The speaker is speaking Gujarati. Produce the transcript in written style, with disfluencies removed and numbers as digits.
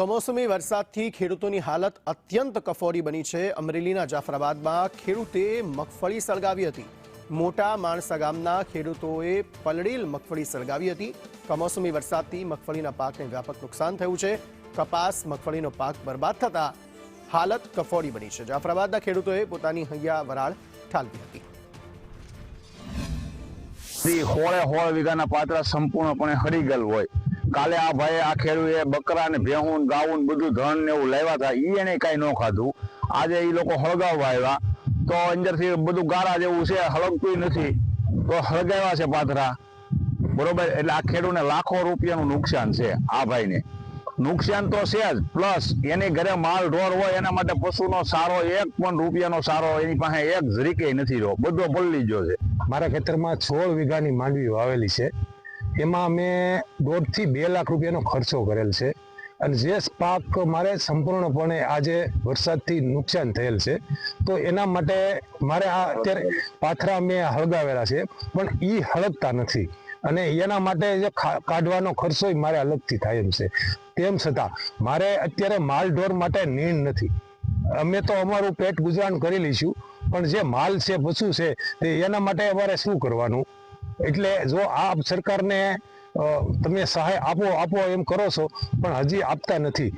કમોસમી વરસાદથી ખેડૂતોની હાલત અત્યંત કફોડી બની છે। અમરેલીના જાફરાબાદમાં ખેડૂતે મગફળી સળગાવી હતી। મોટા માણસા ગામના ખેડૂતોએ પલળેલ મગફળી સળગાવી હતી। કમોસમી વરસાદથી મગફળીના પાકને વ્યાપક નુકસાન થયું છે। કપાસ મગફળીનો પાક બરબાદ થતા હાલત કફોડી બની છે। જાફરાબાદના ખેડૂતોએ પોતાની હૈયા વરાળ ઠાલવી હતી। હોળે હોળ વીઘાના પાત્રા સંપૂર્ણપણે હરી ગયેલ હોય। કાલે આ ભાઈ આ ખેડૂએ બકરા ને ભેહું ગાવું બધું ધન ને એવું લાવ્યા હતા, એને કઈ ન ખાધું। આજે એ લોકો હળગાવવા આવ્યા તો અંદરથી બધું ગારા જેવું છે, હળગતું નથી તો હળગાવ્યા છે પાત્રા, બરોબર। એટલે આ ખેડૂને લાખો રૂપિયાનું નુકસાન છે। આ ભાઈને નુકસાન તો છે જ, પ્લસ એની ઘરે માલ ઢોર હોય એના માટે પશુનો સારો 1 પણ રૂપિયાનો સારો એની પાસે એક જરીકે નથી રહ્યો, બધો પલળી ગયો છે। મારા ખેતરમાં 16 વીઘાની માંડવી વાવેલી છે। એમાં મેં 1.5 થી 2 લાખ રૂપિયાનો ખર્ચો કરેલ છે અને જે પાક મારે સંપૂર્ણપણે આજે વરસાદથી નુકસાન થયેલ છે, તો એના માટે મારે આ અત્યારે પાથરા મેં હળગાવેલા છે પણ એ હળગતા નથી અને એના માટે જે કાઢવાનો ખર્ચો મારે અલગથી થાય એમ છે। તેમ છતાં મારે અત્યારે માલ ઢોર માટે નીણ નથી। અમે તો અમારું પેટ ગુજરાન કરી લઈશું, પણ જે માલ છે પશુ છે એના માટે અમારે શું કરવાનું? એટલે જો આ સરકારને તમે સહાય આપો એમ કરો છો, પણ હજી આપતા નથી।